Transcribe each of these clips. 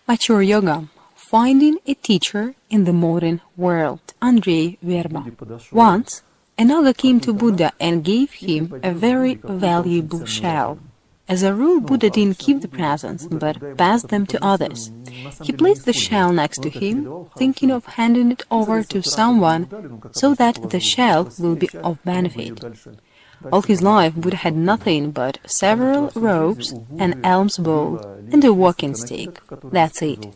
Mature Yoga. Finding a teacher in the modern world. Andrey, Verba. Once, another came to Buddha and gave him a very valuable shell. As a rule, Buddha didn't keep the presents, but passed them to others. He placed the shell next to him, thinking of handing it over to someone so that the shell will be of benefit. All his life, Buddha had nothing but several robes, an alms bowl, and a walking stick. That's it.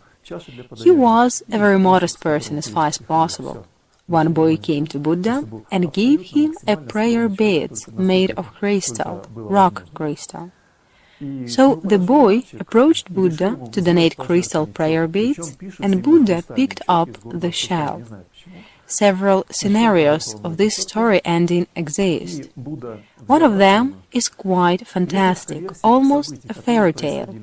He was a very modest person as far as possible. One boy came to Buddha and gave him a prayer beads made of crystal, rock crystal. So the boy approached Buddha to donate crystal prayer beads, and Buddha picked up the shell. Several scenarios of this story ending exist. One of them is quite fantastic, almost a fairy tale.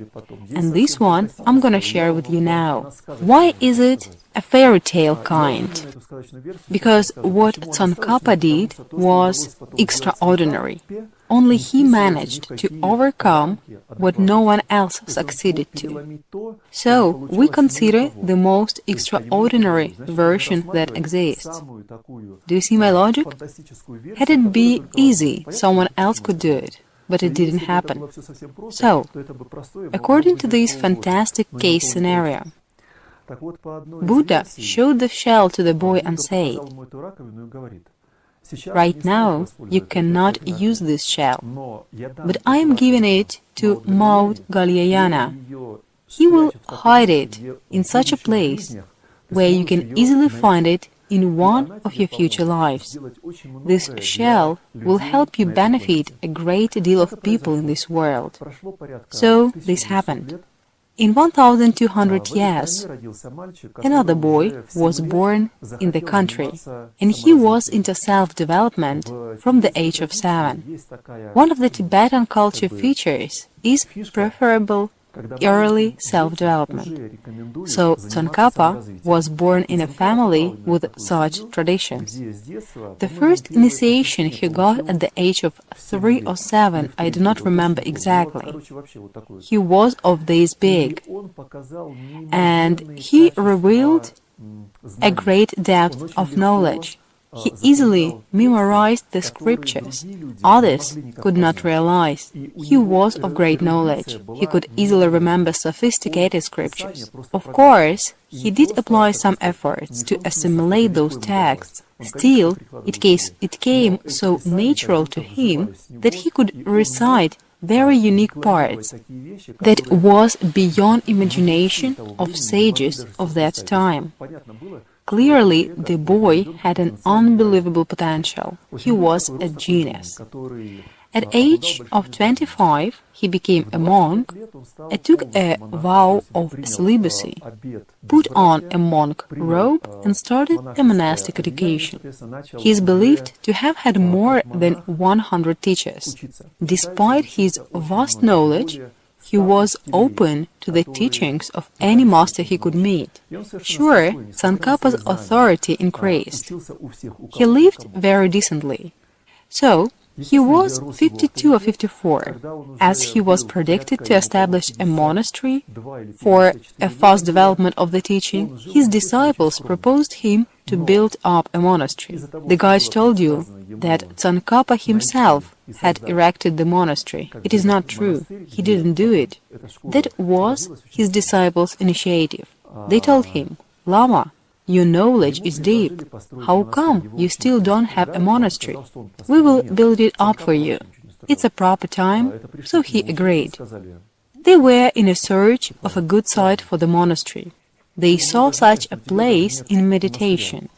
And this one I'm gonna share with you now. Why is it a fairy tale kind? Because what Tsonkapha did was extraordinary. Only he managed to overcome what no one else succeeded to. So, we consider the most extraordinary version that exists. Do you see my logic? Had it been easy, someone else could do it, but it didn't happen. So, according to this fantastic case scenario, Buddha showed the shell to the boy and said, "Right now, you cannot use this shell, but I am giving it to Mount Galyayana. He will hide it in such a place where you can easily find it in one of your future lives. This shell will help you benefit a great deal of people in this world." So, this happened. In 1200 years, another boy was born in the country, and he was into self-development from the age of 7. One of the Tibetan culture features is preferable early self-development. So Tsonkapha was born in a family with such traditions. The first initiation he got at the age of 3 or 7, I do not remember exactly. He was of this big, and he revealed a great depth of knowledge. He easily memorized the scriptures. Others could not realize. He was of great knowledge. He could easily remember sophisticated scriptures. Of course, he did apply some efforts to assimilate those texts. Still, it came so natural to him that he could recite very unique parts that was beyond imagination of sages of that time. Clearly, the boy had an unbelievable potential. He was a genius. At age of 25, he became a monk, took a vow of celibacy, put on a monk robe, and started a monastic education. He is believed to have had more than 100 teachers. Despite his vast knowledge, he was open to the teachings of any master he could meet. Sure, Tsonkapha's authority increased. He lived very decently. So, he was 52 or 54, as he was predicted to establish a monastery for a fast development of the teaching. His disciples proposed him to build up a monastery. The guide told you that Tsonkapha himself had erected the monastery. It is not true. He didn't do it. That was his disciples' initiative. They told him, "Lama, your knowledge is deep. How come you still don't have a monastery? We will build it up for you. It's a proper time." So he agreed. They were in a search of a good site for the monastery. They saw such a place in meditation.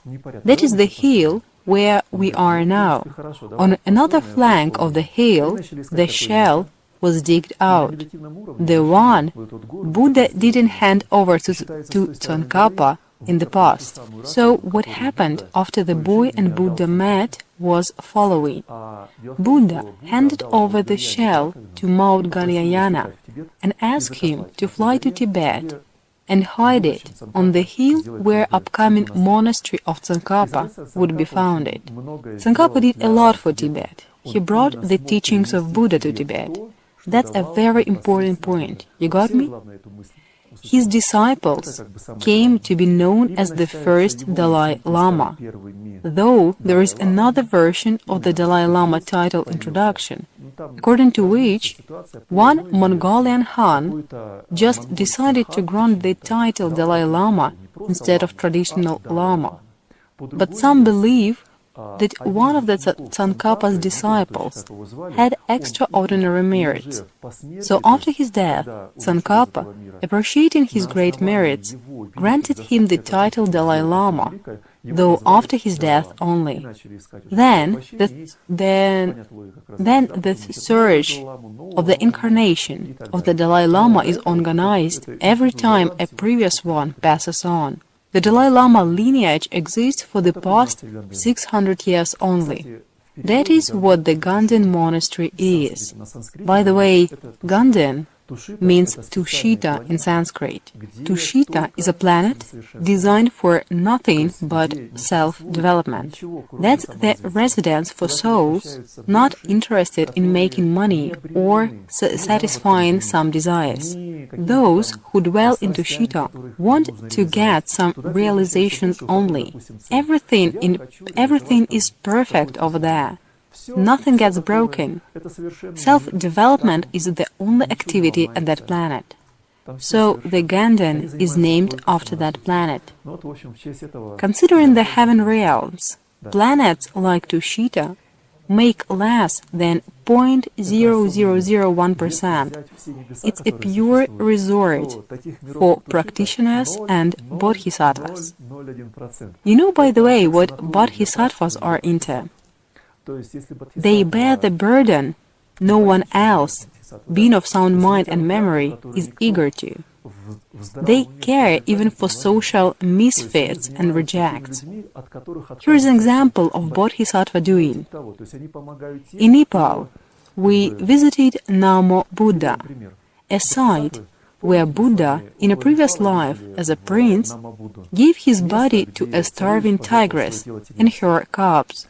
That is the hill where we are now. On another flank of the hill, the shell was digged out. The one Buddha didn't hand over to Tsonkapha in the past. So what happened after the boy and Buddha met was following. Buddha handed over the shell to Mount Galyayana and asked him to fly to Tibet and hide it on the hill where upcoming monastery of Tsonkapha would be founded. Tsonkapha did a lot for Tibet. He brought the teachings of Buddha to Tibet. That's a very important point. You got me? his disciples came to be known as the first Dalai Lama, though there is another version of the Dalai Lama title introduction, according to which one Mongolian Han just decided to grant the title Dalai Lama instead of traditional Lama. But some believe that one of the Tsonkapha's disciples had extraordinary merits. So after his death, Tsonkapha, appreciating his great merits, granted him the title Dalai Lama, though after his death only. Then the surge of the incarnation of the Dalai Lama is organized every time a previous one passes on. The Dalai Lama lineage exists for the past 600 years only. That is what the Ganden monastery is. By the way, Ganden means Tushita in Sanskrit. Tushita is a planet designed for nothing but self-development. That's the residence for souls not interested in making money or satisfying some desires. Those who dwell in Tushita want to get some realizations only. Everything is perfect over there. Nothing gets broken. Self-development is the only activity at that planet. So the Ganden is named after that planet. Considering the heaven realms, planets like Tushita make less than 0.0001%. It's a pure resort for practitioners and Bodhisattvas. You know, by the way, what Bodhisattvas are into? They bear the burden no one else, being of sound mind and memory, is eager to. They care even for social misfits and rejects. Here is an example of Bodhisattva doing. In Nepal, we visited Namo Buddha, a site where Buddha, in a previous life as a prince, gave his body to a starving tigress and her cubs.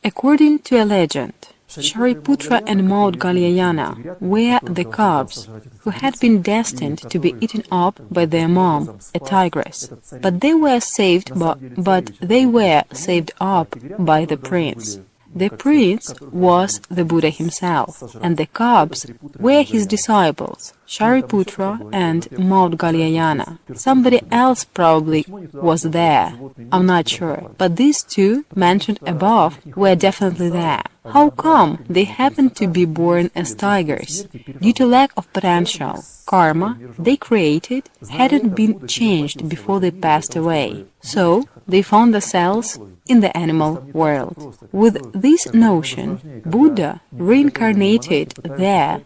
According to a legend, Shariputra and Mount Galyayana were the cubs who had been destined to be eaten up by their mom, a tigress. But they were saved up by the prince. The prince was the Buddha himself, and the cubs were his disciples, Shariputra and Mount Galyayana. Somebody else probably was there, I'm not sure, but these two, mentioned above, were definitely there. How come they happened to be born as tigers? Due to lack of potential, karma they created hadn't been changed before they passed away. So, they found themselves in the animal world. With this notion, Buddha reincarnated there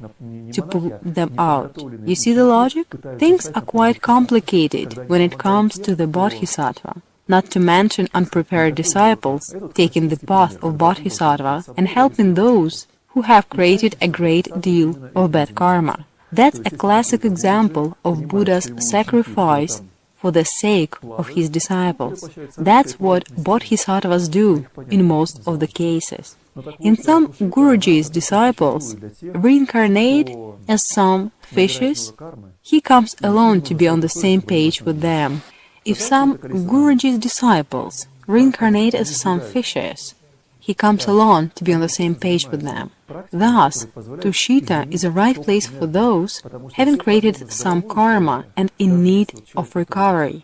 to pull them out. You see the logic? Things are quite complicated when it comes to the Bodhisattva. Not to mention unprepared disciples taking the path of Bodhisattva and helping those who have created a great deal of bad karma. That's a classic example of Buddha's sacrifice for the sake of his disciples. That's what Bodhisattvas do in most of the cases. In some Guruji's disciples reincarnate as some fishes. He comes alone to be on the same page with them. If some Guruji's disciples reincarnate as some fishes, he comes alone to be on the same page with them. Thus, Tushita is a right place for those having created some karma and in need of recovery.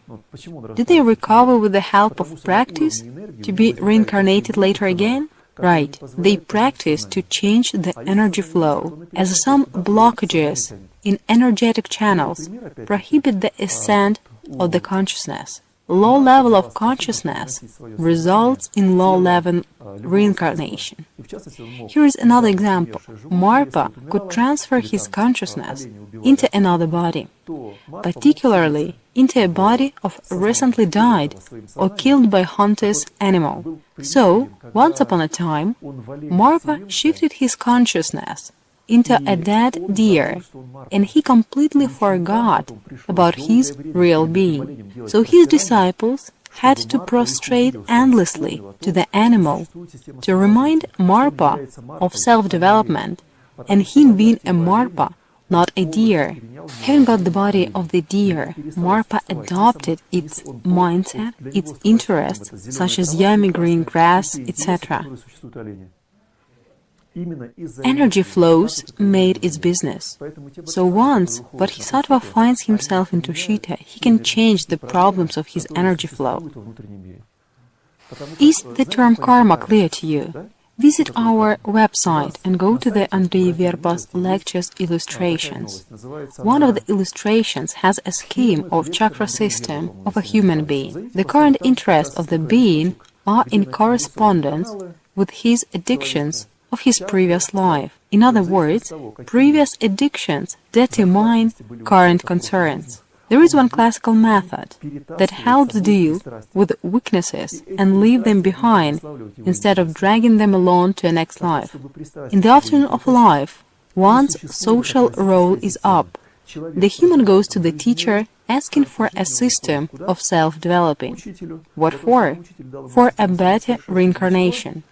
Do they recover with the help of practice to be reincarnated later again? Right, they practice to change the energy flow, as some blockages in energetic channels prohibit the ascent of the consciousness. Low level of consciousness results in low level reincarnation. Here is another example. Marpa could transfer his consciousness into another body, particularly into a body of recently died or killed by hunter's animal. So, once upon a time, Marpa shifted his consciousness into a dead deer, and he completely forgot about his real being. So his disciples had to prostrate endlessly to the animal to remind Marpa of self-development, and him being a Marpa not a deer. Having got the body of the deer, Marpa adopted its mindset, its interests, such as yummy green grass, etc. Energy flows made its business. So once Bodhisattva finds himself in Tushita, he can change the problems of his energy flow. Is the term karma clear to you? Visit our website and go to the Andrey Verba's lectures illustrations. One of the illustrations has a scheme of chakra system of a human being. The current interests of the being are in correspondence with his addictions of his previous life. In other words, previous addictions determine current concerns. There is one classical method that helps deal with weaknesses and leave them behind instead of dragging them along to a next life. In the afternoon of life, one's social role is up. The human goes to the teacher asking for a system of self-developing. What for? For a better reincarnation.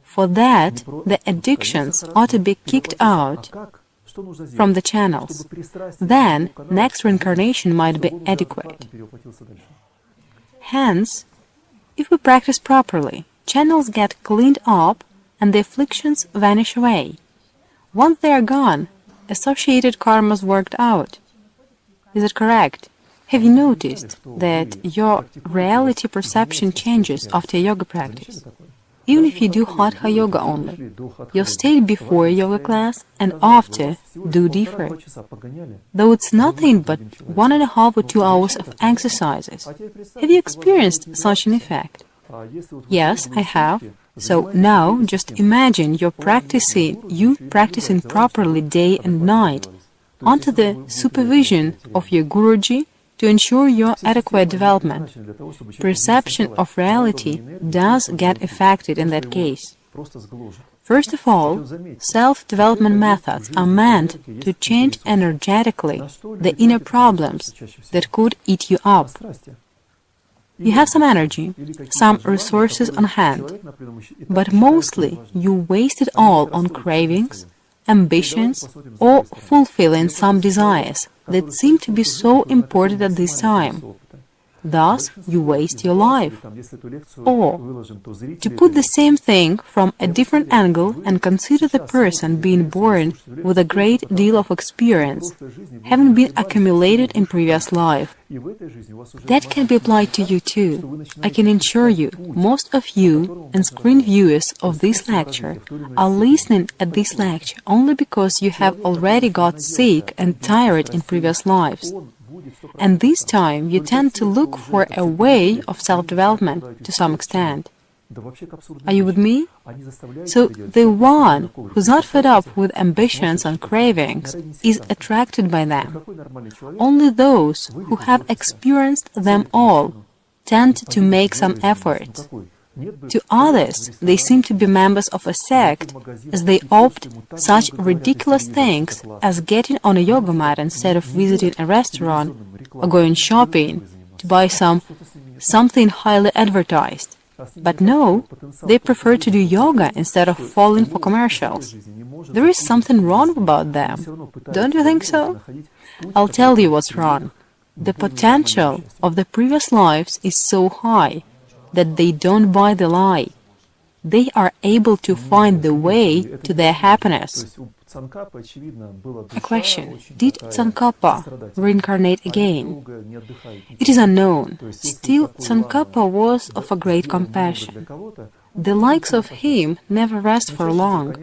For that, the addictions ought to be kicked out from the channels. Then, next reincarnation might be adequate. Hence, if we practice properly, channels get cleaned up and the afflictions vanish away. Once they are gone, associated karmas worked out. Is it correct? Have you noticed that your reality perception changes after yoga practice? Even if you do Hatha Yoga only, your state before a yoga class and after do differ. Though it's nothing but 1.5 or 2 hours of exercises. Have you experienced such an effect? Yes, I have. So now just imagine you practicing properly day and night under the supervision of your Guruji to ensure your adequate development. Perception of reality does get affected in that case. First of all, self-development methods are meant to change energetically the inner problems that could eat you up. You have some energy, some resources on hand, but mostly you waste it all on cravings, ambitions, or fulfilling some desires that seem to be so important at this time. Thus, you waste your life. Or, to put the same thing from a different angle and consider the person being born with a great deal of experience, having been accumulated in previous life. That can be applied to you too. I can assure you, most of you and screen viewers of this lecture are listening at this lecture only because you have already got sick and tired in previous lives. And this time you tend to look for a way of self-development to some extent. Are you with me? So the one who's not fed up with ambitions and cravings is attracted by them. Only those who have experienced them all tend to make some effort. To others, they seem to be members of a sect, as they opt such ridiculous things as getting on a yoga mat instead of visiting a restaurant or going shopping to buy something highly advertised. But no, they prefer to do yoga instead of falling for commercials. There is something wrong about them. Don't you think so? I'll tell you what's wrong. The potential of the previous lives is so high that they don't buy the lie. They are able to find the way to their happiness. A question: did Tsonkapha reincarnate again? It is unknown. Still, Tsonkapha was of a great compassion. The likes of him never rest for long.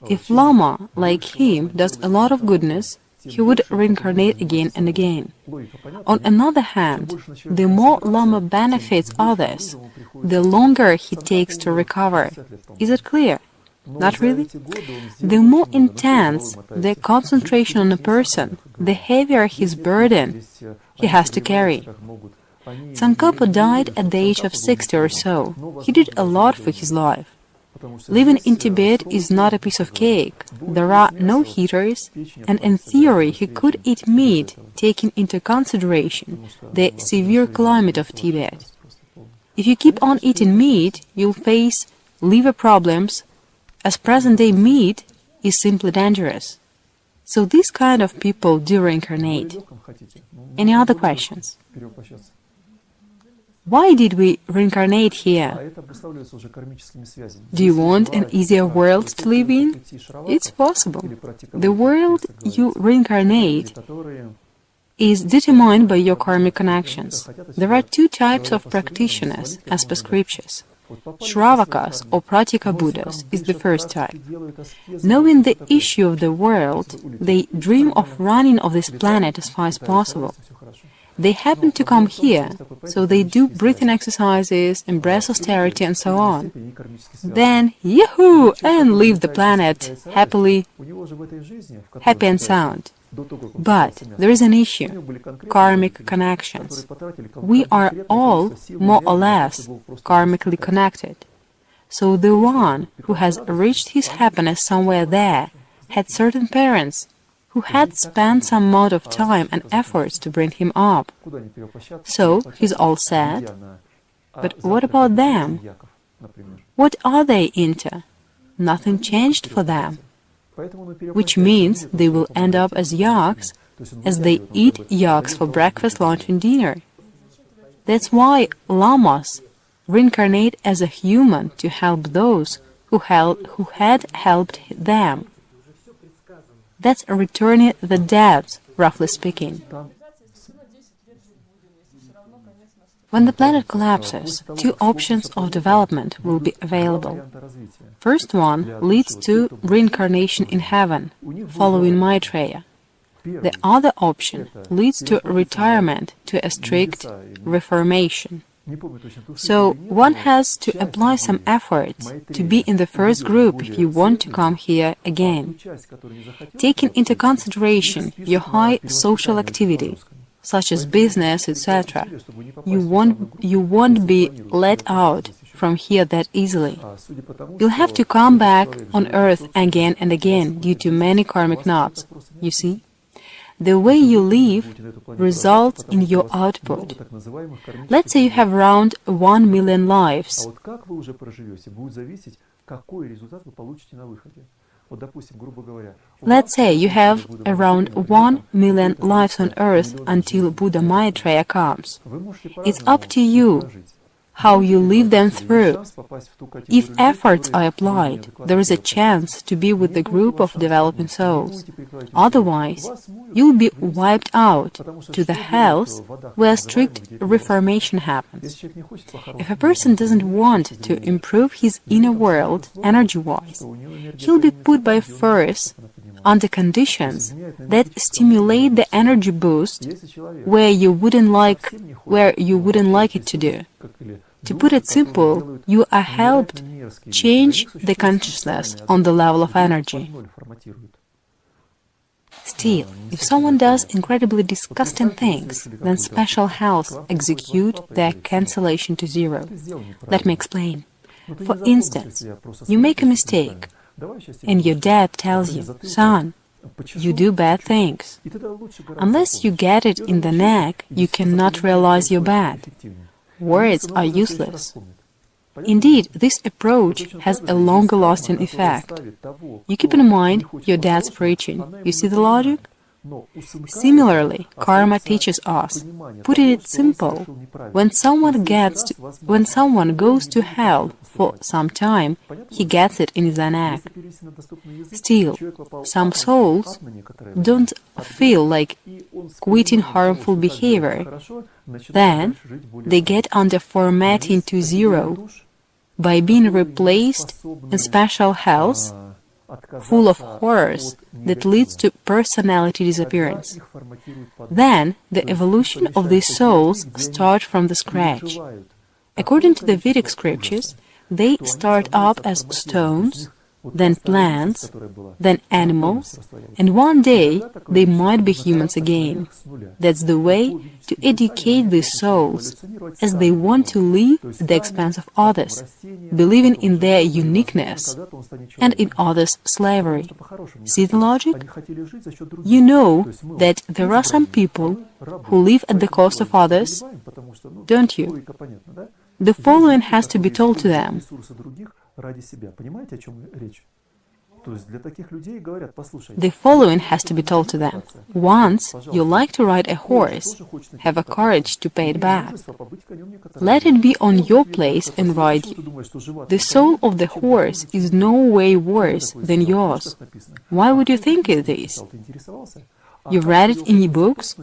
If Lama, like him, does a lot of goodness, he would reincarnate again and again. On another hand, the more Lama benefits others, the longer he takes to recover. Is it clear? Not really? The more intense the concentration on a person, the heavier his burden he has to carry. Tsonkapha died at the age of 60 or so. He did a lot for his life. Living in Tibet is not a piece of cake. There are no heaters, and in theory he could eat meat, taking into consideration the severe climate of Tibet. If you keep on eating meat, you'll face liver problems, as present-day meat is simply dangerous. So these kind of people do reincarnate. Any other questions? Why did we reincarnate here? Do you want an easier world to live in? It's possible. The world you reincarnate is determined by your karmic connections. There are two types of practitioners, as per scriptures. Shravakas or Pratika Buddhas is the first type. Knowing the issue of the world, they dream of running off this planet as far as possible. They happen to come here, so they do breathing exercises, embrace austerity and so on. Then, yahoo! And leave the planet happy and sound. But there is an issue, karmic connections. We are all, more or less, karmically connected. So the one who has reached his happiness somewhere there had certain parents who had spent some amount of time and efforts to bring him up. So he's all set. But what about them? What are they into? Nothing changed for them. Which means they will end up as yaks, as they eat yaks for breakfast, lunch and dinner. That's why lamas reincarnate as a human to help those who had helped them. That's returning the debts, roughly speaking. When the planet collapses, two options of development will be available. First one leads to reincarnation in heaven, following Maitreya. The other option leads to retirement to a strict reformation. So one has to apply some effort to be in the first group if you want to come here again. Taking into consideration your high social activity, such as business, etc., you won't be let out from here that easily. You'll have to come back on earth again and again due to many karmic knots, you see? The way you live results in your output. Let's say you have around 1 million lives. Let's say you have around 1 million lives on earth until Buddha Maitreya comes. It's up to you how you live them through. If efforts are applied, there is a chance to be with the group of developing souls. Otherwise, you'll be wiped out to the hells where strict reformation happens. If a person doesn't want to improve his inner world energy-wise, he'll be put by force under conditions that stimulate the energy boost where you wouldn't like it to do. To put it simple, you are helped change the consciousness on the level of energy. Still, if someone does incredibly disgusting things, then special hells execute their cancellation to zero. Let me explain. For instance, you make a mistake, and your dad tells you, "Son, you do bad things." Unless you get it in the neck, you cannot realize you're bad. Words are useless. Indeed, this approach has a longer-lasting effect. You keep in mind your dad's preaching. You see the logic? Similarly, karma teaches us. Putting it simple, when someone goes to hell for some time, he gets it in his neck. Still, some souls don't feel like quitting harmful behavior. Then they get under formatting to zero by being replaced in special hells full of horrors that leads to personality disappearance. Then the evolution of these souls starts from the scratch. According to the Vedic scriptures, they start up as stones, then plants, then animals, and one day they might be humans again. That's the way to educate these souls, as they want to live at the expense of others, believing in their uniqueness and in others' slavery. See the logic? You know that there are some people who live at the cost of others, don't you? The following has to be told to them. The following has to be told to them. Once you like to ride a horse, have a courage to pay it back. Let it be on your place and ride you. The soul of the horse is no way worse than yours. Why would you think it is? You read it in books?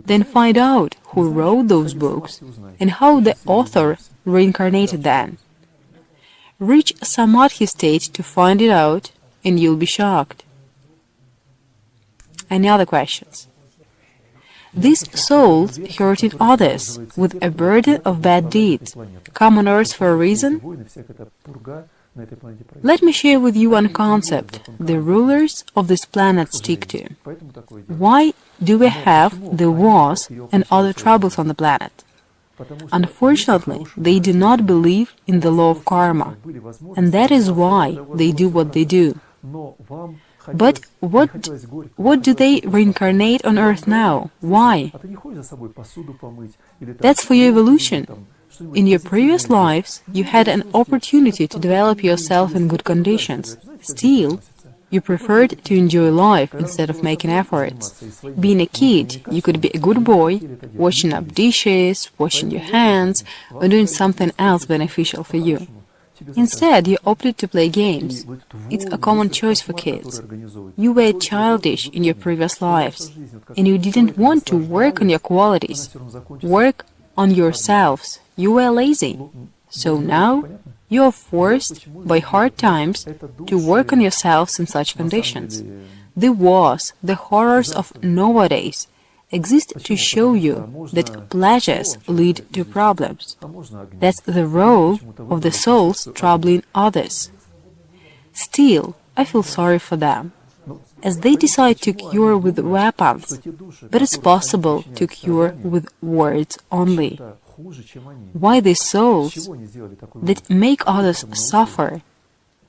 Then find out who wrote those books and how the author reincarnated them. Reach Samadhi state to find it out, and you'll be shocked. Any other questions? These souls hurting others with a burden of bad deeds come on earth for a reason? Let me share with you one concept the rulers of this planet stick to. Why do we have the wars and other troubles on the planet? Unfortunately, they do not believe in the law of karma, and that is why they do what they do. But what do they reincarnate on earth now? Why? That's for your evolution. In your previous lives, you had an opportunity to develop yourself in good conditions. Still, you preferred to enjoy life instead of making efforts. Being a kid, you could be a good boy, washing up dishes, washing your hands, or doing something else beneficial for you. Instead, you opted to play games. It's a common choice for kids. You were childish in your previous lives, and you didn't want to work on your qualities, work on yourselves. You were lazy. So now, you are forced, by hard times, to work on yourselves in such conditions. The wars, the horrors of nowadays, exist to show you that pleasures lead to problems. That's the role of the souls troubling others. Still, I feel sorry for them, as they decide to cure with weapons, but it's possible to cure with words only. Why these souls that make others suffer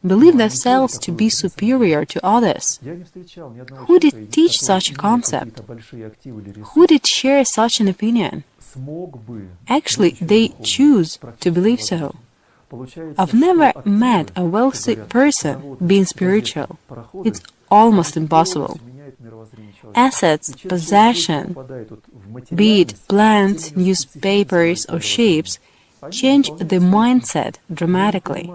believe themselves to be superior to others? Who did teach such a concept? Who did share such an opinion? Actually, they choose to believe so. I've never met a wealthy person being spiritual. It's almost impossible. Assets, possession, be it plants, newspapers, or ships, change the mindset dramatically.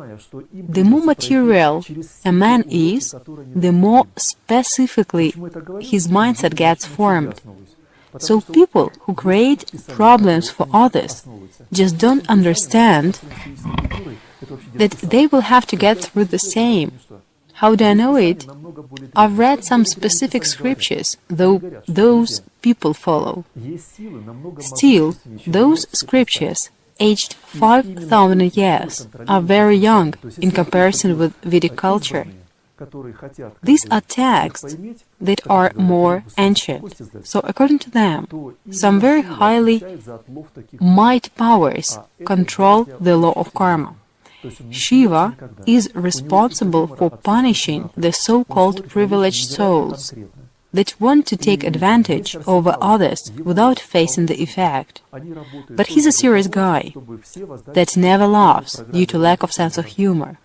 The more material a man is, the more specifically his mindset gets formed. So people who create problems for others just don't understand that they will have to get through the same. How do I know it? I've read some specific scriptures, though those people follow. Still, those scriptures, aged 5,000 years, are very young in comparison with Vedic culture. These are texts that are more ancient. So according to them, some very highly might powers control the law of karma. Shiva is responsible for punishing the so-called privileged souls that want to take advantage over others without facing the effect. But he's a serious guy that never laughs due to lack of sense of humor.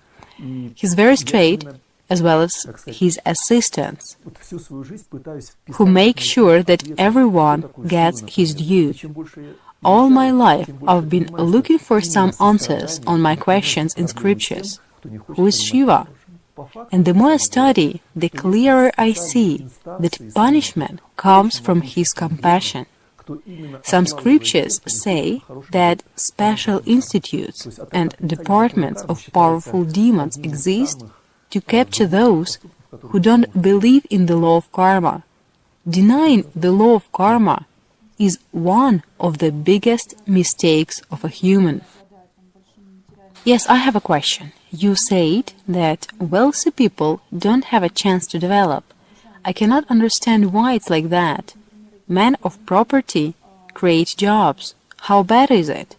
He's very straight, as well as his assistants, who make sure that everyone gets his due. All my life, I've been looking for some answers on my questions in scriptures. Who is Shiva? And the more I study, the clearer I see that punishment comes from his compassion. Some scriptures say that special institutes and departments of powerful demons exist to capture those who don't believe in the law of karma. Denying the law of karma is one of the biggest mistakes of a human. Yes, I have a question. You said that wealthy people don't have a chance to develop. I cannot understand why it's like that. Men of property create jobs. How bad is it?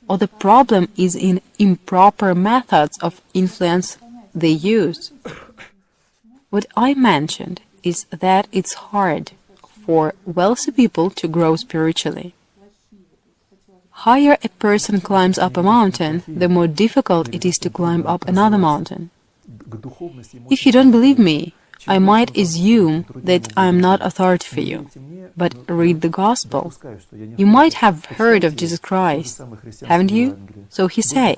Or the problem is in improper methods of influence they use? What I mentioned is that it's hard for wealthy people to grow spiritually. Higher a person climbs up a mountain, the more difficult it is to climb up another mountain. If you don't believe me, I might assume that I am not authority for you. But read the Gospel. You might have heard of Jesus Christ, haven't you? So he said,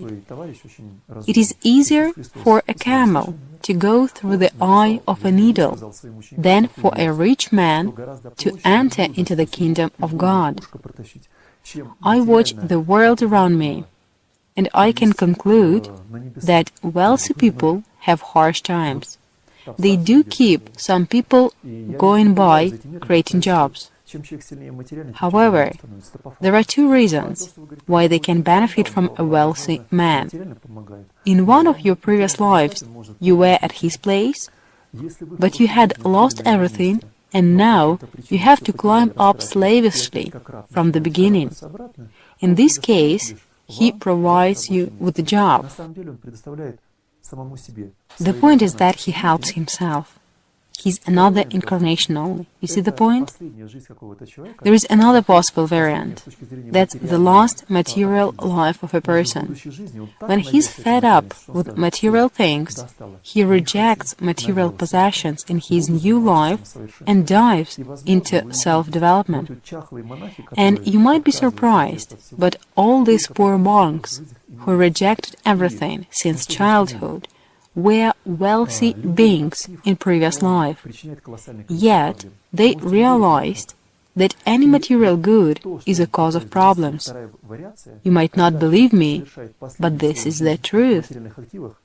"It is easier for a camel to go through the eye of a needle than for a rich man to enter into the kingdom of God." I watch the world around me, and I can conclude that wealthy people have harsh times. They do keep some people going by, creating jobs. However, there are two reasons why they can benefit from a wealthy man. In one of your previous lives, you were at his place, but you had lost everything, and now you have to climb up slavishly from the beginning. In this case, he provides you with a job. The point is that he helps himself. He's another incarnation only. You see the point? There is another possible variant. That's the last material life of a person. When he's fed up with material things, he rejects material possessions in his new life and dives into self-development. And you might be surprised, but all these poor monks who rejected everything since childhood were wealthy beings in previous life. Yet they realized that any material good is a cause of problems. You might not believe me, but this is the truth.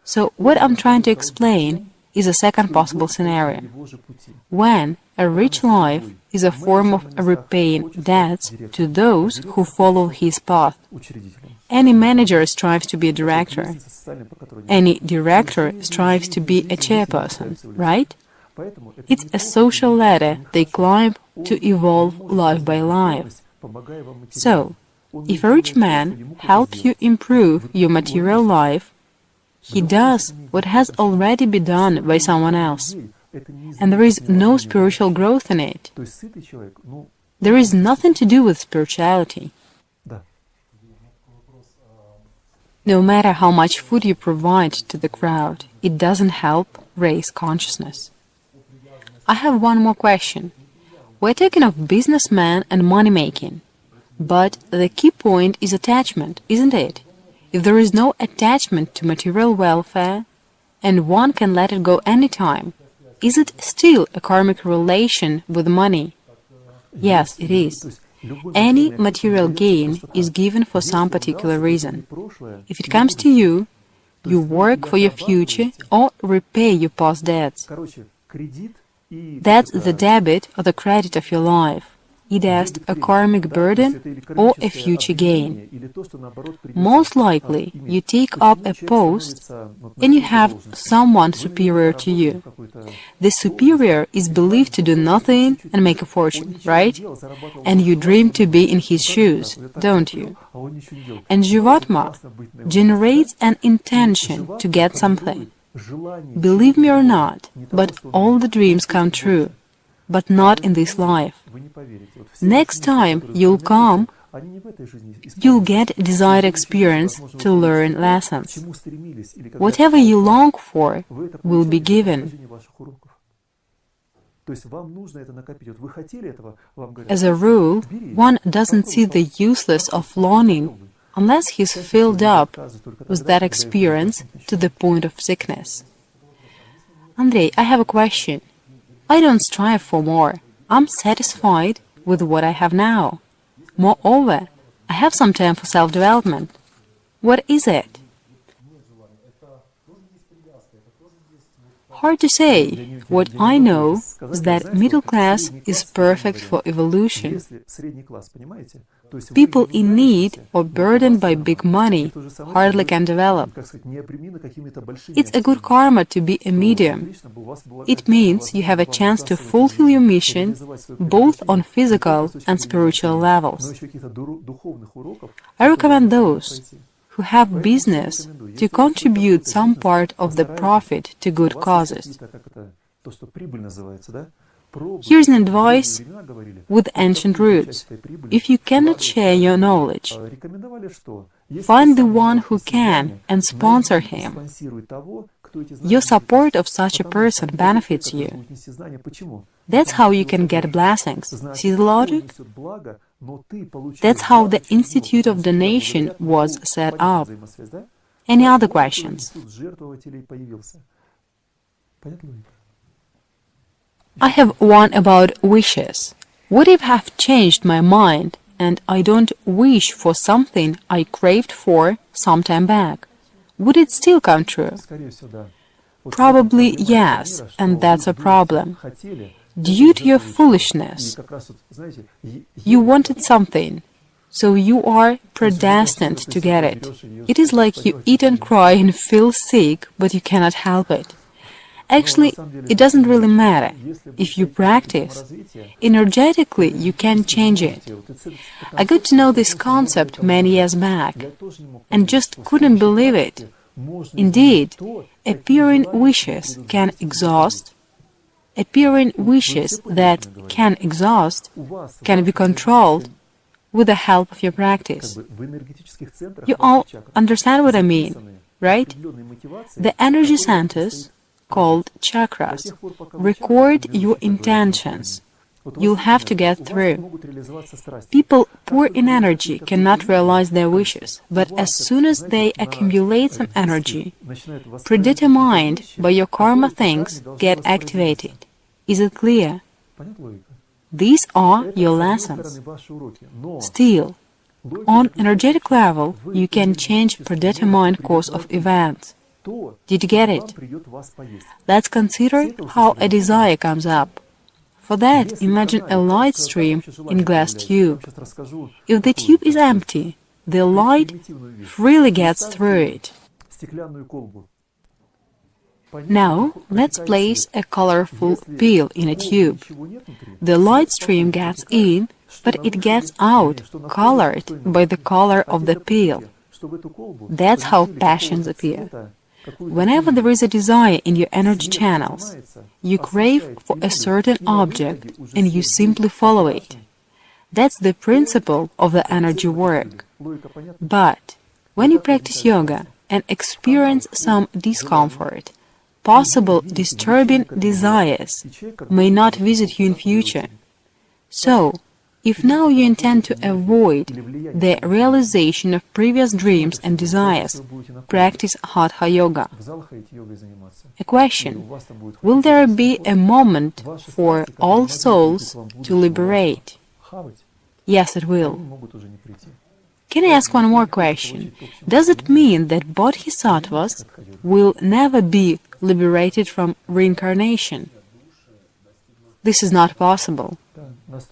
So what I'm trying to explain is a second possible scenario. When a rich life is a form of repaying debts to those who follow his path. Any manager strives to be a director. Any director strives to be a chairperson, right? It's a social ladder they climb to evolve life by life. So, if a rich man helps you improve your material life, he does what has already been done by someone else. And there is no spiritual growth in it. There is nothing to do with spirituality. No matter how much food you provide to the crowd, it doesn't help raise consciousness. I have one more question. We're talking of businessmen and money-making, but the key point is attachment, isn't it? If there is no attachment to material welfare, and one can let it go anytime, is it still a karmic relation with money? Yes, it is. Any material gain is given for some particular reason. If it comes to you, you work for your future or repay your past debts. That's the debit or the credit of your life. Either a karmic burden or a future gain. Most likely, you take up a post and you have someone superior to you. The superior is believed to do nothing and make a fortune, right? And you dream to be in his shoes, don't you? And Jivatma generates an intention to get something. Believe me or not, but all the dreams come true. But not in this life. Next time you'll come, you'll get desired experience to learn lessons. Whatever you long for will be given. As a rule, one doesn't see the useless of longing unless he's filled up with that experience to the point of sickness. Andrey, I have a question. I don't strive for more. I'm satisfied with what I have now. Moreover, I have some time for self-development. What is it? Hard to say. What I know is that middle class is perfect for evolution. People in need or burdened by big money hardly can develop. It's a good karma to be a medium. It means you have a chance to fulfill your mission both on physical and spiritual levels. I recommend those who have business to contribute some part of the profit to good causes. Here's an advice with ancient roots. If you cannot share your knowledge, find the one who can and sponsor him. Your support of such a person benefits you. That's how you can get blessings. See the logic? That's how the Institute of Donation was set up. Any other questions? I have one about wishes. What if I have changed my mind and I don't wish for something I craved for some time back? Would it still come true? Probably yes, and that's a problem. Due to your foolishness, you wanted something, so you are predestined to get it. It is like you eat and cry and feel sick, but you cannot help it. Actually, it doesn't really matter. If you practice, energetically you can change it. I got to know this concept many years back, and just couldn't believe it. Indeed, appearing wishes can exhaust. Appearing wishes that can exhaust can be controlled with the help of your practice. You all understand what I mean, right? The energy centers, called chakras, record your intentions. You'll have to get through. People poor in energy cannot realize their wishes, but as soon as they accumulate some energy, predetermined by your karma things get activated. Is it clear? These are your lessons. Still, on energetic level, you can change predetermined course of events. Did you get it? Let's consider how a desire comes up. For that, imagine a light stream in glass tube. If the tube is empty, the light freely gets through it. Now, let's place a colorful pill in a tube. The light stream gets in, but it gets out, colored by the color of the pill. That's how passions appear. Whenever there is a desire in your energy channels, you crave for a certain object and you simply follow it. That's the principle of the energy work. But when you practice yoga and experience some discomfort, possible disturbing desires may not visit you in future. So, if now you intend to avoid the realization of previous dreams and desires, practice Hatha Yoga. A question: will there be a moment for all souls to liberate? Yes, it will. Can I ask one more question? Does it mean that Bodhisattvas will never be liberated from reincarnation? This is not possible.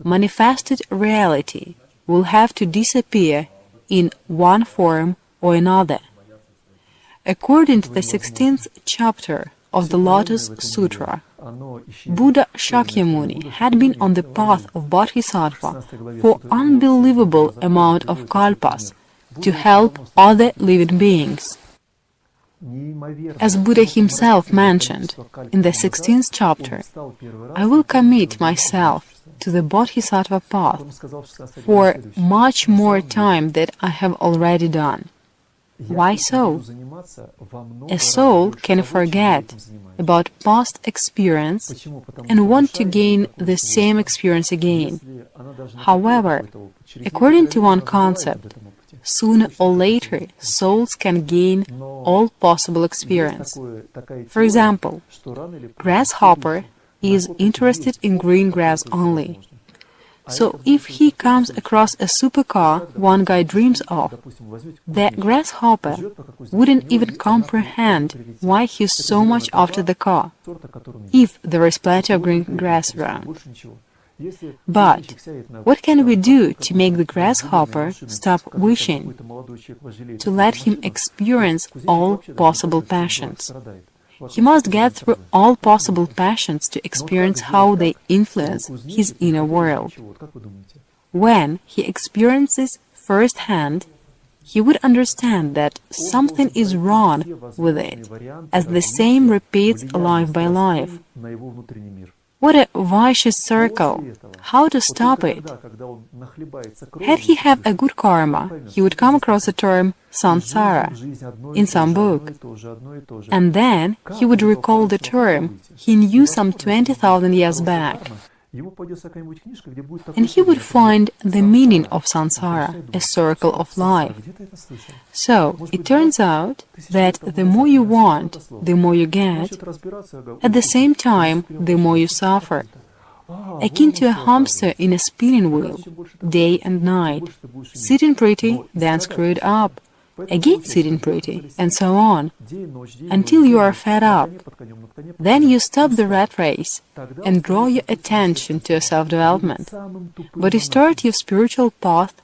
Manifested reality will have to disappear in one form or another. According to the 16th chapter of the Lotus Sutra, Buddha Shakyamuni had been on the path of Bodhisattva for unbelievable amount of kalpas to help other living beings. As Buddha himself mentioned in the 16th chapter, I will commit myself to the Bodhisattva path for much more time than I have already done. Why so? A soul can forget about past experience and want to gain the same experience again. However, according to one concept, sooner or later souls can gain all possible experience. For example, grasshopper is interested in green grass only. So if he comes across a supercar one guy dreams of, the grasshopper wouldn't even comprehend why he's so much after the car, if there is plenty of green grass around. But what can we do to make the grasshopper stop wishing, to let him experience all possible passions? He must get through all possible passions to experience how they influence his inner world. When he experiences firsthand, he would understand that something is wrong with it, as the same repeats life by life. What a vicious circle! How to stop it? Had he have a good karma, he would come across the term samsara in some book, and then he would recall the term he knew some 20,000 years back. And he would find the meaning of samsara, a circle of life. So, it turns out that the more you want, the more you get. At the same time, the more you suffer. Akin to a hamster in a spinning wheel, day and night, sitting pretty, then screwed up, again sitting pretty, and so on, until you are fed up. Then you stop the rat race and draw your attention to self-development. But you start your spiritual path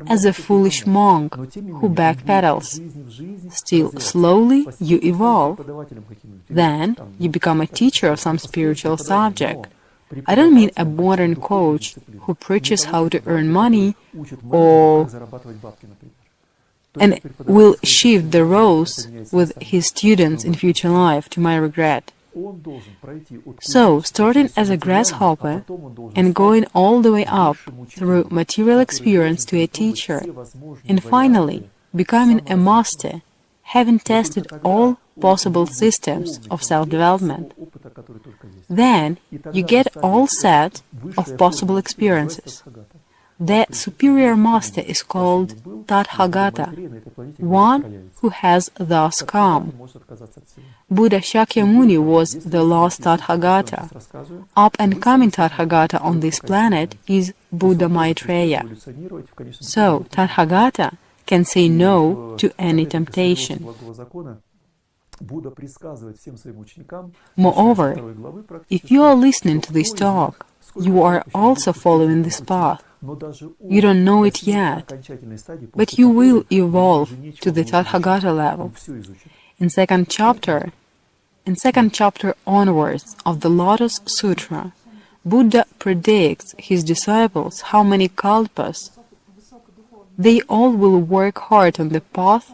as a foolish monk who backpedals. Still, slowly you evolve. Then you become a teacher of some spiritual subject. I don't mean a modern coach who preaches how to earn money or and will shift the roles with his students in future life, to my regret. So, starting as a grasshopper and going all the way up through material experience to a teacher, and finally becoming a master, having tested all possible systems of self-development. Then you get all set of possible experiences. The superior master is called Tathagata, one who has thus come. Buddha Shakyamuni was the last Tathagata. Up-and-coming Tathagata on this planet is Buddha Maitreya. So, Tathagata can say no to any temptation. Moreover, if you are listening to this talk, you are also following this path. You don't know it yet, but you will evolve to the Tathagata level. In second chapter onwards of the Lotus Sutra, Buddha predicts his disciples how many kalpas they all will work hard on the path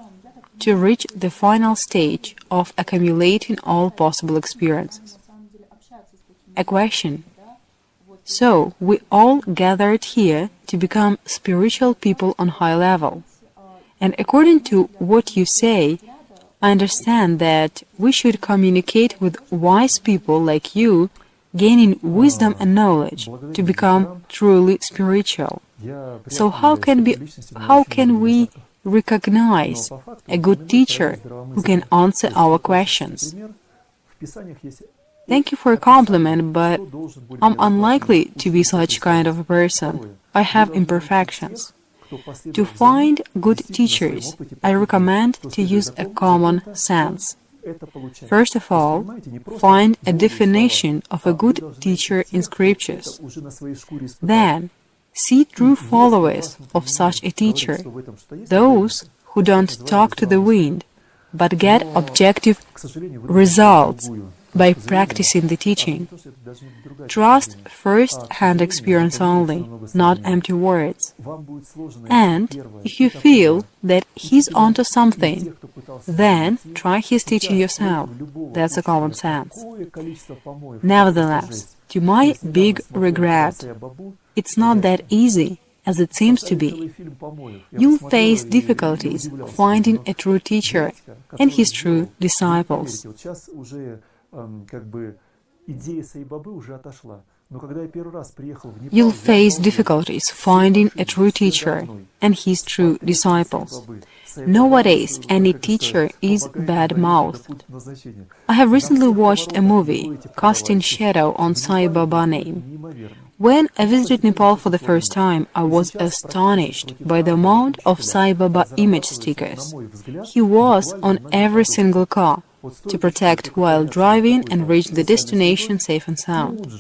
to reach the final stage of accumulating all possible experiences. A question. So, we all gathered here to become spiritual people on high level. And according to what you say, I understand that we should communicate with wise people like you, gaining wisdom and knowledge to become truly spiritual. So how can we recognize a good teacher who can answer our questions? Thank you for a compliment, but I'm unlikely to be such kind of a person. I have imperfections. To find good teachers, I recommend to use a common sense. First of all, find a definition of a good teacher in scriptures. Then, see true followers of such a teacher, those who don't talk to the wind, but get objective results by practicing the teaching. Trust first-hand experience only, not empty words. And if you feel that he's onto something, then try his teaching yourself. That's a common sense. Nevertheless, to my big regret, it's not that easy as it seems to be. You'll face difficulties finding a true teacher and his true disciples. You'll face difficulties finding a true teacher and his true disciples. Nowadays, any teacher is bad-mouthed. I have recently watched a movie, casting shadow on Sai Baba name. When I visited Nepal for the first time, I was astonished by the amount of Sai Baba image stickers. He was on every single car to protect while driving and reach the destination safe and sound.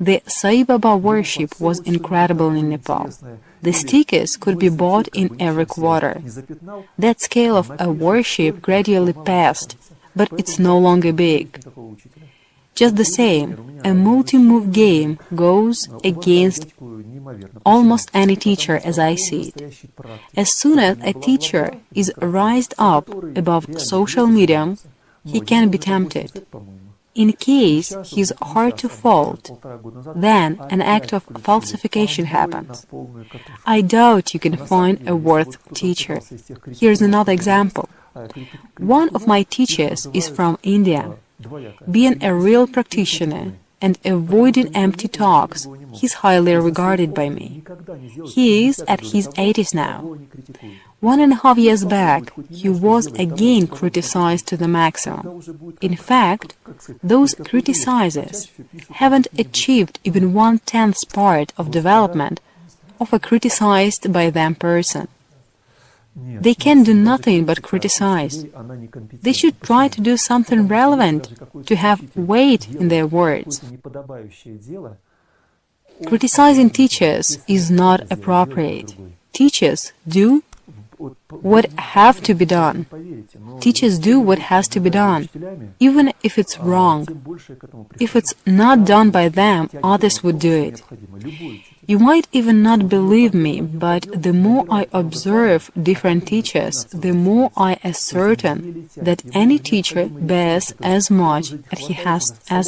The Sai Baba worship was incredible in Nepal. The stickers could be bought in every quarter. That scale of a worship gradually passed, but it's no longer big. Just the same, a multi-move game goes against almost any teacher as I see it. As soon as a teacher is raised up above social medium, he can be tempted. In case he is hard to fault, then an act of falsification happens. I doubt you can find a worthy teacher. Here's another example. One of my teachers is from India. Being a real practitioner and avoiding empty talks, he's highly regarded by me. He is at his 80s now. 1.5 years back, he was again criticized to the maximum. In fact, those criticizers haven't achieved even 1/10th part of development of a criticized by them person. They can do nothing but criticize. They should try to do something relevant, to have weight in their words. Criticizing teachers is not appropriate. Teachers do what have to be done. Teachers do what has to be done, even if it's wrong. If it's not done by them, others would do it. You might even not believe me, but the more I observe different teachers, the more I ascertain that any teacher bears as much as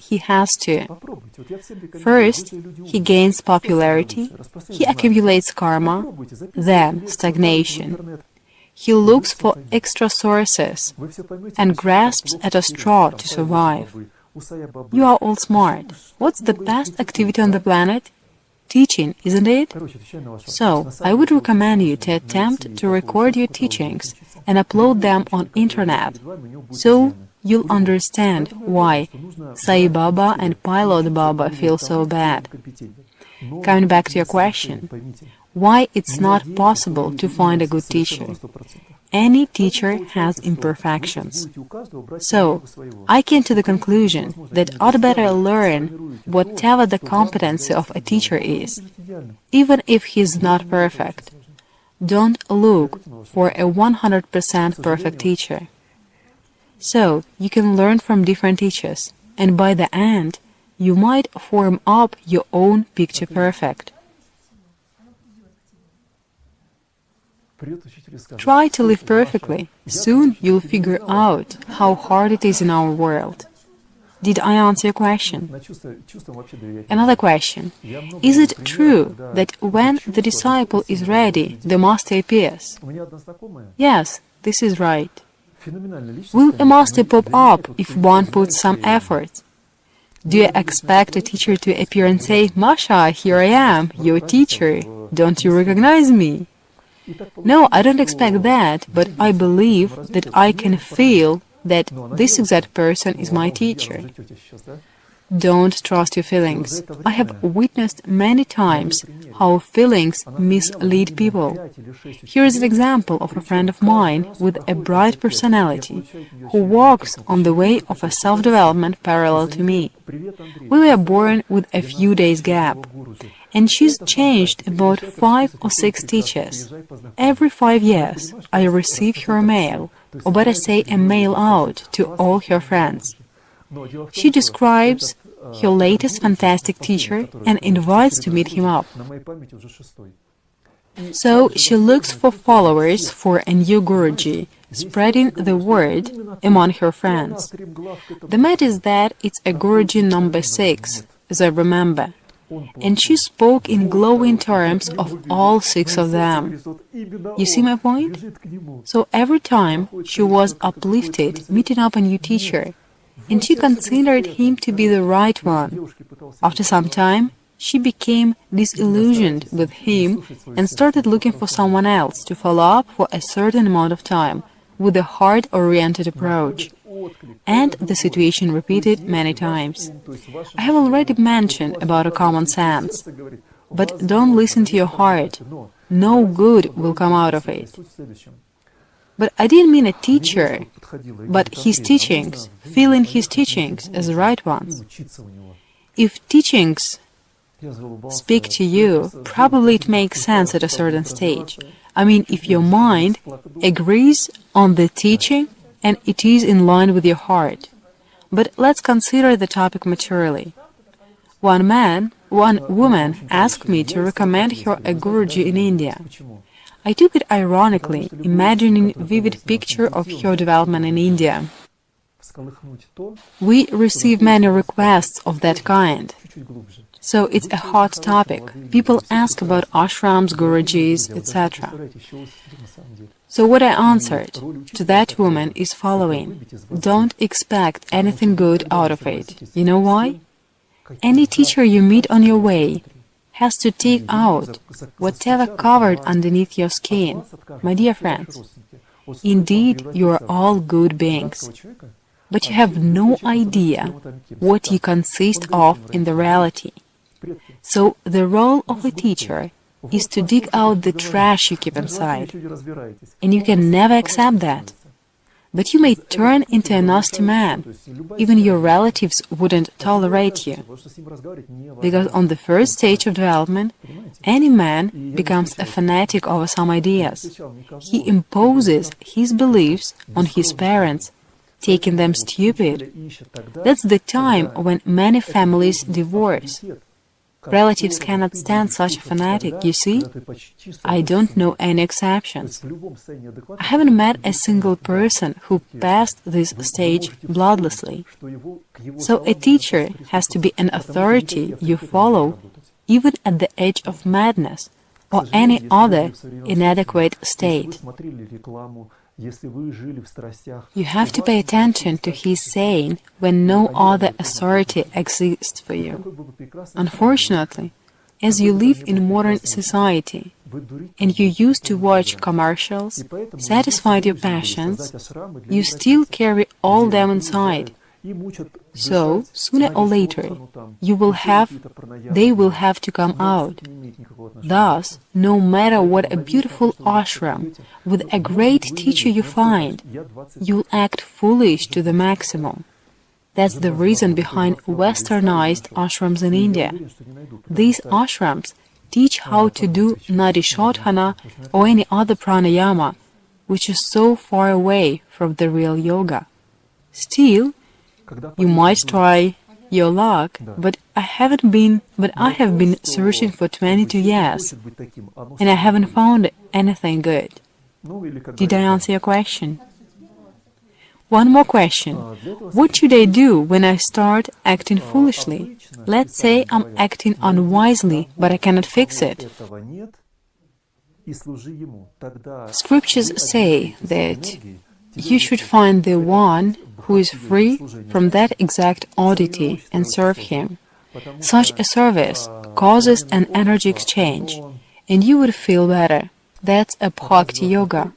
he has to. First, he gains popularity, he accumulates karma, then stagnation. He looks for extra sources and grasps at a straw to survive. You are all smart. What's the best activity on the planet? Teaching, isn't it? So, I would recommend you to attempt to record your teachings and upload them on internet, so you'll understand why Sai Baba and Pilot Baba feel so bad. Coming back to your question, why it's not possible to find a good teacher? Any teacher has imperfections. So, I came to the conclusion that I'd better learn whatever the competency of a teacher is, even if he's not perfect. Don't look for a 100% perfect teacher. So, you can learn from different teachers, and by the end, you might form up your own picture perfect. Try to live perfectly. Soon you'll figure out how hard it is in our world. Did I answer your question? Another question. Is it true that when the disciple is ready, the master appears? Yes, this is right. Will a master pop up if one puts some effort? Do you expect a teacher to appear and say, "Masha, here I am, your teacher. Don't you recognize me?" No, I don't expect that, but I believe that I can feel that this exact person is my teacher. Don't trust your feelings. I have witnessed many times how feelings mislead people. Here is an example of a friend of mine with a bright personality who walks on the way of a self-development parallel to me. We were born with a few days gap, and she's changed about 5 or 6 teachers. Every 5 years, I receive her mail, or better say a mail out to all her friends. She describes her latest fantastic teacher and invites to meet him up. So she looks for followers for a new Guruji, spreading the word among her friends. The matter is that it's a Guruji number 6, as I remember, and she spoke in glowing terms of all 6 of them. You see my point? So every time she was uplifted, meeting up a new teacher, and she considered him to be the right one. After some time, she became disillusioned with him and started looking for someone else to follow up for a certain amount of time with a heart-oriented approach. And the situation repeated many times. I have already mentioned about a common sense, but don't listen to your heart. No good will come out of it. But I didn't mean a teacher, but his teachings, feeling his teachings as the right ones. If teachings speak to you, probably it makes sense at a certain stage. I mean, if your mind agrees on the teaching and it is in line with your heart. But let's consider the topic maturely. One woman asked me to recommend her a Guruji in India. I took it ironically, imagining a vivid picture of her development in India. We receive many requests of that kind. So it's a hot topic. People ask about ashrams, gurujis, etc. So what I answered to that woman is following. Don't expect anything good out of it. You know why? Any teacher you meet on your way has to take out whatever covered underneath your skin. My dear friends, indeed you are all good beings, but you have no idea what you consist of in the reality. So the role of a teacher is to dig out the trash you keep inside, and you can never accept that. But you may turn into a nasty man. Even your relatives wouldn't tolerate you. Because on the first stage of development, any man becomes a fanatic over some ideas. He imposes his beliefs on his parents, taking them stupid. That's the time when many families divorce. Relatives cannot stand such a fanatic, you see? I don't know any exceptions. I haven't met a single person who passed this stage bloodlessly. So a teacher has to be an authority you follow even at the edge of madness or any other inadequate state. You have to pay attention to his saying when no other authority exists for you. Unfortunately, as you live in modern society, and you used to watch commercials, satisfied your passions, you still carry all them inside. So, sooner or later, they will have to come out. Thus, no matter what a beautiful ashram with a great teacher you find, you'll act foolish to the maximum. That's the reason behind westernized ashrams in India. These ashrams teach how to do nadishodhana or any other pranayama, which is so far away from the real yoga. Still, you might try your luck, but I have been searching for 22 years, and I haven't found anything good. Did I answer your question? One more question. What should I do when I start acting foolishly? Let's say I'm acting unwisely, but I cannot fix it. Scriptures say that you should find the one who is free from that exact oddity and serve him. Such a service causes an energy exchange, and you would feel better. That's a bhakti yoga.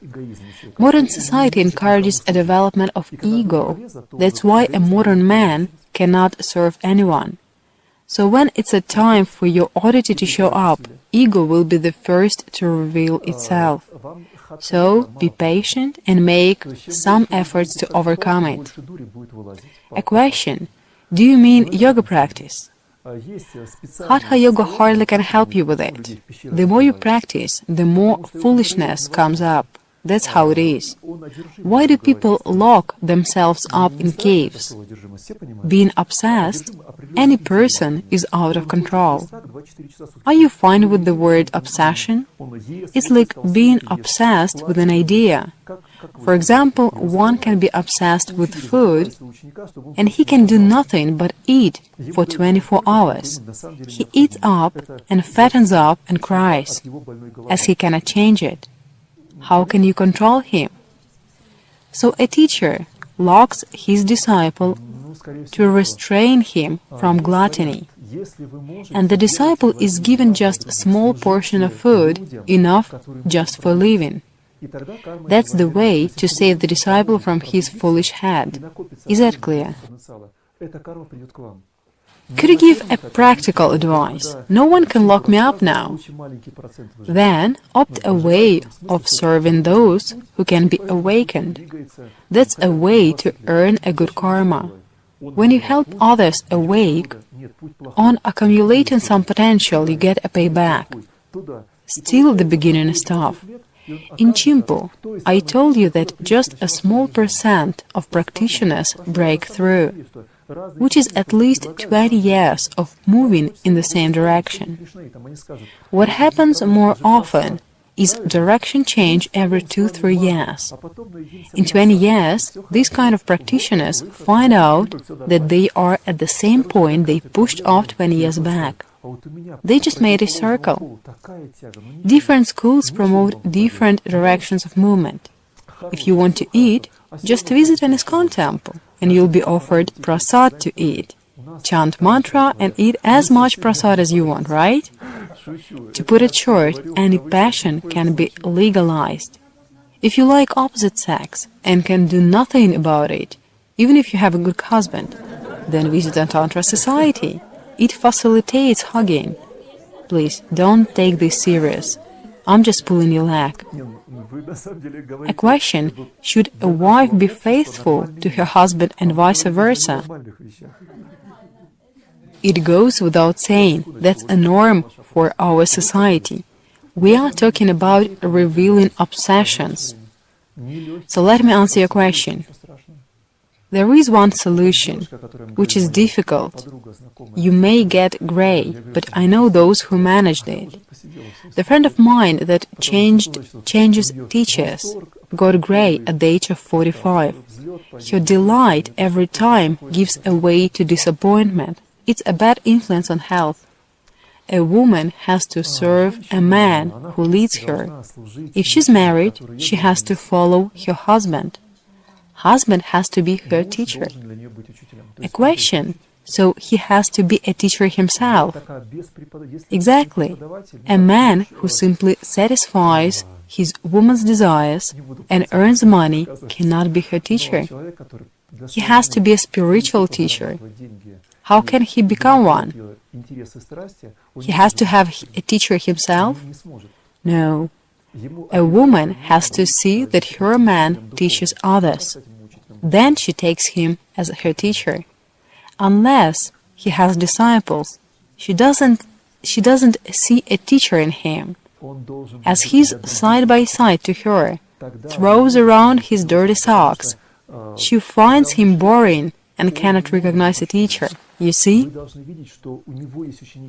Modern society encourages a development of ego. That's why a modern man cannot serve anyone. So when it's a time for your oddity to show up, ego will be the first to reveal itself. So be patient and make some efforts to overcome it. A question: do you mean yoga practice? Hatha yoga hardly can help you with it. The more you practice, the more foolishness comes up. That's how it is. Why do people lock themselves up in caves? Being obsessed, any person is out of control. Are you fine with the word obsession? It's like being obsessed with an idea. For example, one can be obsessed with food, and he can do nothing but eat for 24 hours. He eats up and fattens up and cries, as he cannot change it. How can you control him? So a teacher locks his disciple to restrain him from gluttony. And the disciple is given just a small portion of food, enough just for living. That's the way to save the disciple from his foolish head. Is that clear? Could you give a practical advice? No one can lock me up now. Then opt a way of serving those who can be awakened. That's a way to earn a good karma. When you help others awake, on accumulating some potential you get a payback. Still the beginning is tough. In Chimpu, I told you that just a small % of practitioners break through, which is at least 20 years of moving in the same direction. What happens more often is direction change every 2-3 years. In 20 years, these kind of practitioners find out that they are at the same point they pushed off 20 years back. They just made a circle. Different schools promote different directions of movement. If you want to eat, just visit an ISKCON temple, and you'll be offered prasad to eat. Chant mantra and eat as much prasad as you want, right? To put it short, any passion can be legalized. If you like opposite sex and can do nothing about it, even if you have a good husband, then visit a Tantra society. It facilitates hugging. Please, don't take this serious. I'm just pulling your leg. A question, should a wife be faithful to her husband and vice versa? It goes without saying, that's a norm for our society. We are talking about revealing obsessions. So let me answer your question. There is one solution, which is difficult. You may get gray, but I know those who managed it. The friend of mine that changes teachers got gray at the age of 45. Her delight every time gives way to disappointment. It's a bad influence on health. A woman has to serve a man who leads her. If she's married, she has to follow her husband. Husband has to be her teacher. A question, so he has to be a teacher himself. Exactly. A man who simply satisfies his woman's desires and earns money cannot be her teacher. He has to be a spiritual teacher. How can he become one? He has to have a teacher himself? No. A woman has to see that her man teaches others. Then she takes him as her teacher. Unless he has disciples, she doesn't see a teacher in him. As he's side by side to her, throws around his dirty socks, she finds him boring and cannot recognize a teacher. You see?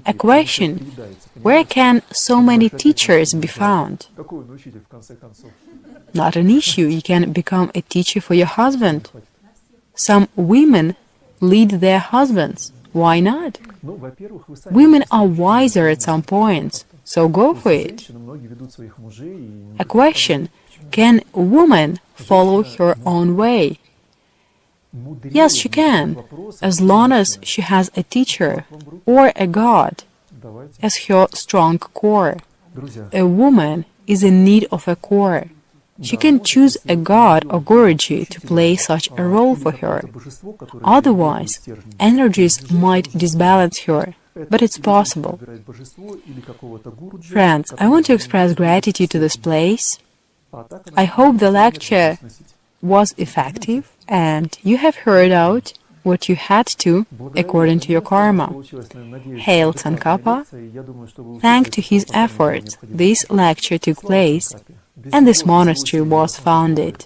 A question, where can so many teachers be found? Not an issue, you can become a teacher for your husband. Some women lead their husbands. Why not? Women are wiser at some points, so go for it. A question, can a woman follow her own way? Yes, she can, as long as she has a teacher or a god as her strong core. A woman is in need of a core. She can choose a god or Guruji to play such a role for her. Otherwise, energies might disbalance her, but it's possible. Friends, I want to express gratitude to this place. I hope the lecture was effective and you have heard out what you had to according to your karma. Hail Tsonkapha! Thanks to his efforts, this lecture took place and this monastery was founded.